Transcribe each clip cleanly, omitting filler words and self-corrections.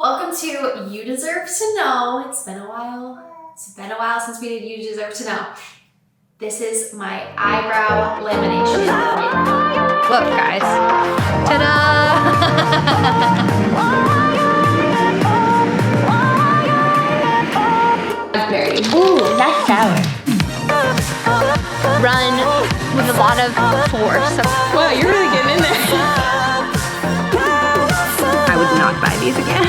Welcome to You Deserve to Know. It's been a while since we did You Deserve to Know. This is my eyebrow lamination. Look, guys. Ta-da! Ooh, that's sour. Run with a lot of force. Wow, you're really getting in there. I would not buy these again.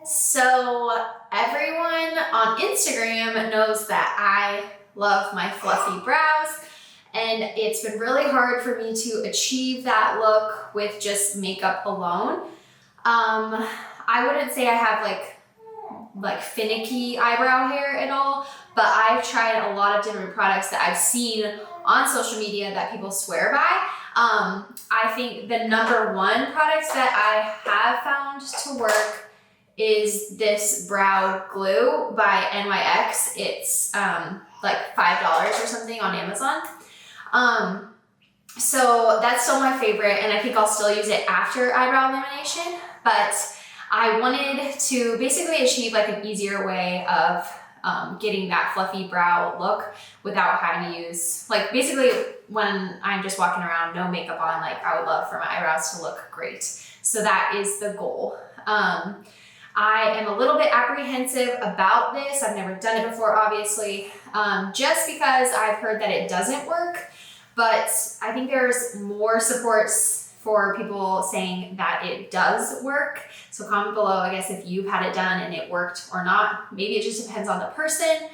So everyone on Instagram knows that I love my fluffy brows, and it's been really hard for me to achieve that look with just makeup alone. I wouldn't say I have like finicky eyebrow hair at all, but I've tried a lot of different products that I've seen on social media that people swear by. I think the number one product that I have found to work is this brow glue by NYX. It's like $5 or something on Amazon. So that's still my favorite, and I think I'll still use it after eyebrow lamination, but I wanted to basically achieve like an easier way of getting that fluffy brow look without having to use, like basically when I'm just walking around, no makeup on, like I would love for my eyebrows to look great. So that is the goal. I am a little bit apprehensive about this. I've never done it before, obviously, just because I've heard that it doesn't work, but I think there's more supports for people saying that it does work. So comment below, I guess, if you've had it done and it worked or not. Maybe it just depends on the person,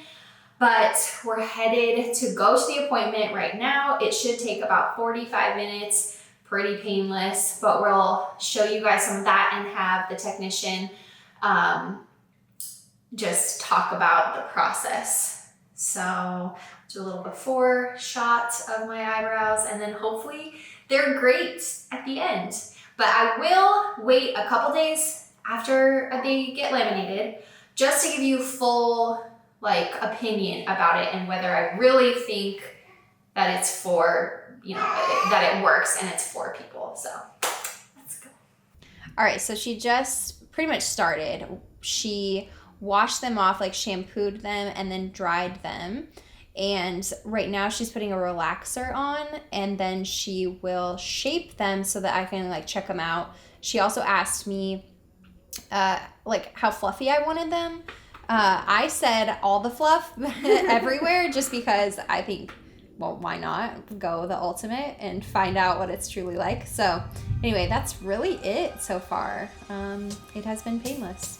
but we're headed to go to the appointment right now. It should take about 45 minutes, pretty painless, but we'll show you guys some of that and have the technician just talk about the process. So do a little before shot of my eyebrows, and then hopefully they're great at the end. But I will wait a couple days after they get laminated just to give you full opinion about it and whether I really think that it's for, that it works and it's for people. So let's go. All right, so she just pretty much started. She washed them off, like shampooed them and then dried them. And right now she's putting a relaxer on, and then she will shape them so that I can check them out. She also asked me how fluffy I wanted them. I said all the fluff everywhere, just because I think, well, why not go the ultimate and find out what it's truly like. So anyway, that's really it so far. It has been painless.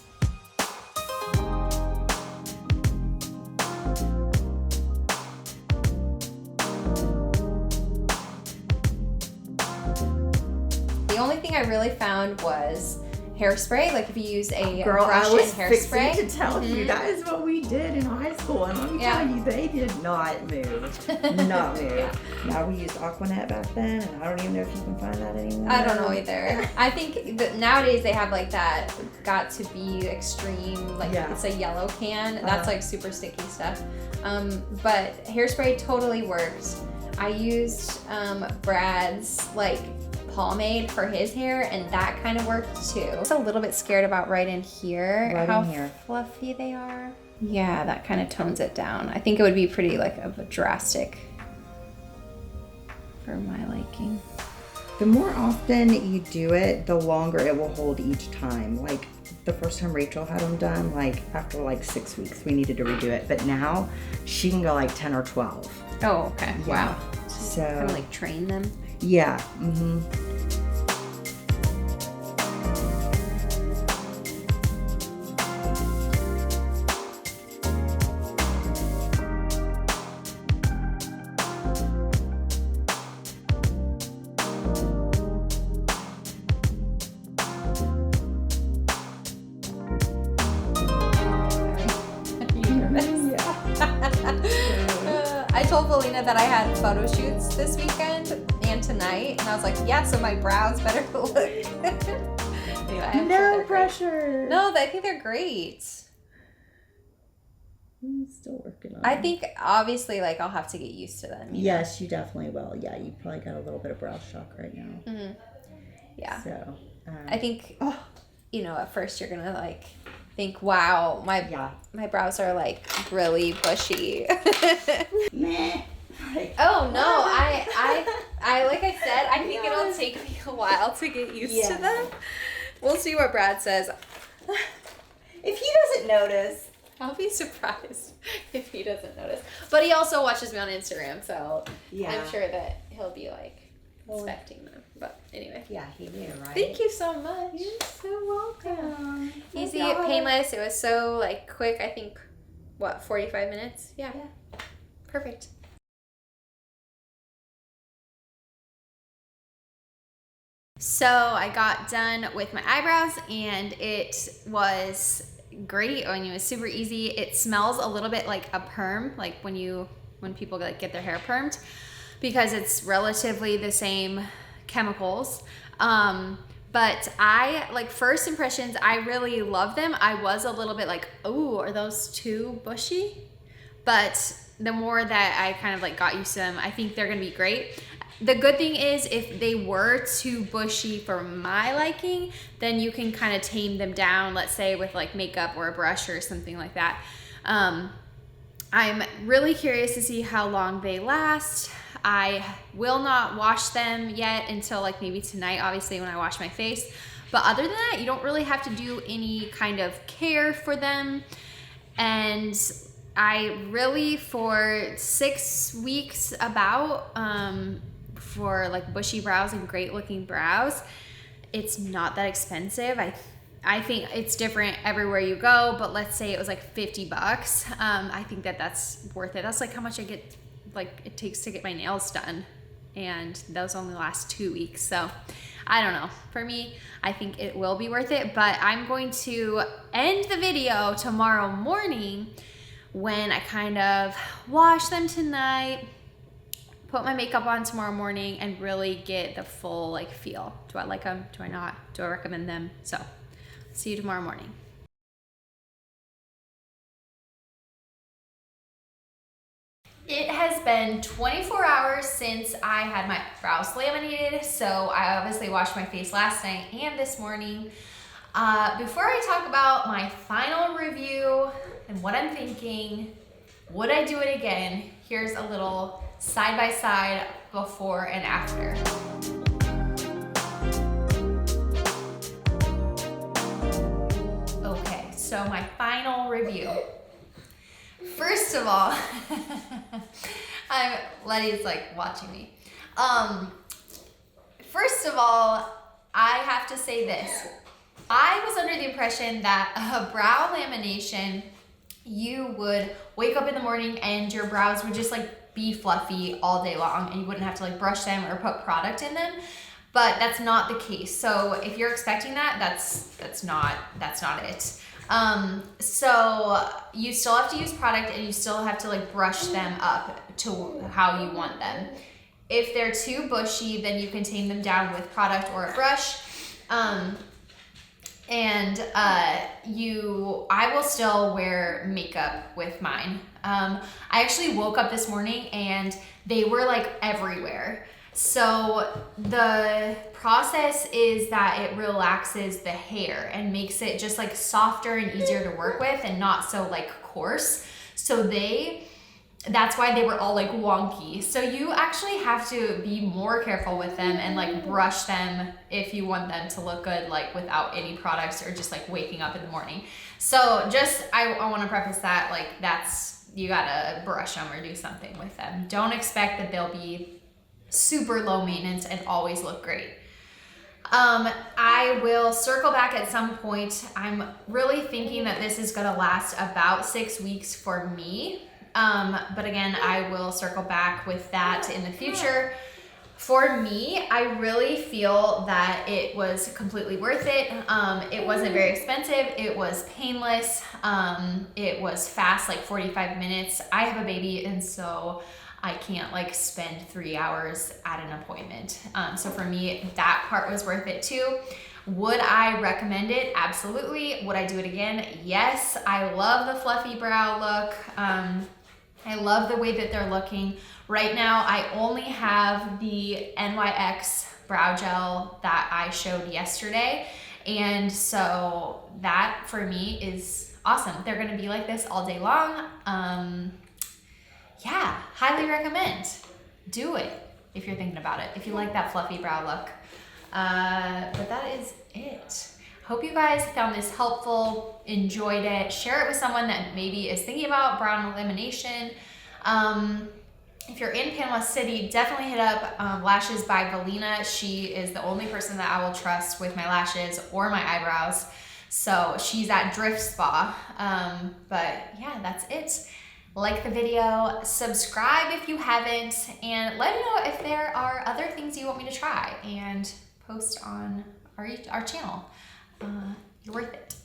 The only thing I really found was hairspray. Like if you use a brush and hairspray. I was fixing to tell you guys what we did in high school, and let me tell you, they did not move. Not move. Yeah. Now we used Aquanet back then, and I don't even know if you can find that anymore. I don't know either. I think that nowadays they have that got to be extreme, it's a yellow can. That's super sticky stuff. But hairspray totally worked. I used Brad's pomade for his hair, and that kind of worked too. I'm just a little bit scared about right in here, how fluffy they are. Yeah, that kind of tones it down. I think it would be pretty of a drastic for my liking. The more often you do it, the longer it will hold each time. Like the first time Rachel had them done, after 6 weeks, we needed to redo it. But now she can go 10 or 12. Oh, okay. Yeah. Wow. So kind of train them. Yeah. Mm-hmm. I told Valina that I had photo shoots this weekend and tonight, and I was like, yeah, so my brows better look. Anyway, No pressure. No, I think they're great. I'm still working on I it. think obviously like I'll have to get used to them. Yes, you definitely will. Yeah, you probably got a little bit of brow shock right now. Mm-hmm. Yeah. So, I think, you know, at first you're gonna like think, wow, my brows are like really bushy. meh. Oh no, I like I said, I think it'll take me a while to get used to them. We'll see what Brad says. If he doesn't notice. I'll be surprised if he doesn't notice. But he also watches me on Instagram, so I'm sure that he'll be like inspecting them. But anyway. Yeah, he knew, right? Thank you so much. You're so welcome. Easy, painless. It was so like quick. I think, what, 45 minutes? Yeah. Perfect. So I got done with my eyebrows and it was great. I mean, it was super easy. It smells a little bit like a perm, like when people like get their hair permed, because it's relatively the same chemicals. But I like, first impressions, I really love them. I was a little bit like, oh, are those too bushy? But the more that I kind of like got used to them, I think they're gonna be great. The good thing is if they were too bushy for my liking, then you can kind of tame them down, let's say with like makeup or a brush or something like that. I'm really curious to see how long they last. I will not wash them yet until like maybe tonight, obviously when I wash my face. But other than that, you don't really have to do any kind of care for them. And I really, for 6 weeks for like bushy brows and great looking brows, it's not that expensive. I think it's different everywhere you go, but let's say it was like $50. I think that's worth it. That's like how much it takes to get my nails done, and those only last 2 weeks. So I don't know, for me, I think it will be worth it. But I'm going to end the video tomorrow morning when I kind of wash them tonight, put my makeup on tomorrow morning, and really get the full like feel. Do I like them? Do I not? Do I recommend them? So see you tomorrow morning. It has been 24 hours since I had my brows laminated, so I obviously washed my face last night and this morning. Before I talk about my final review and what I'm thinking, would I do it again? Here's a little side-by-side before and after. Okay, so my final review. First of all, Letty's like watching me. First of all, I have to say this. I was under the impression that a brow lamination, you would wake up in the morning and your brows would just like be fluffy all day long and you wouldn't have to like brush them or put product in them. But that's not the case. So if you're expecting that, that's not it. So you still have to use product and you still have to like brush them up to how you want them. If they're too bushy, then you can tame them down with product or a brush. I will still wear makeup with mine. I actually woke up this morning and they were like everywhere. So the process is that it relaxes the hair and makes it just like softer and easier to work with and not so like coarse. So that's why they were all like wonky. So you actually have to be more careful with them and like brush them if you want them to look good, like without any products or just like waking up in the morning. So just, I want to preface that, like you gotta brush them or do something with them. Don't expect that they'll be super low maintenance and always look great. I will circle back at some point. I'm really thinking that this is gonna last about 6 weeks for me. But again, I will circle back with that in the future. For me, I really feel that it was completely worth it. It wasn't very expensive. It was painless. It was fast, like 45 minutes. I have a baby, and so I can't like spend 3 hours at an appointment. So for me, that part was worth it too. Would I recommend it? Absolutely. Would I do it again? Yes. I love the fluffy brow look. I love the way that they're looking. Right now, I only have the NYX brow gel that I showed yesterday. And so that for me is awesome. They're gonna be like this all day long. Yeah, highly recommend. Do it if you're thinking about it, if you like that fluffy brow look. But that is it. Hope you guys found this helpful, enjoyed it. Share it with someone that maybe is thinking about brow lamination. If you're in Panama City, definitely hit up Lashes by Galena. She is the only person that I will trust with my lashes or my eyebrows. So she's at Drift Spa. But yeah, that's it. Like the video, subscribe if you haven't, and let me know if there are other things you want me to try and post on our channel. You're worth it.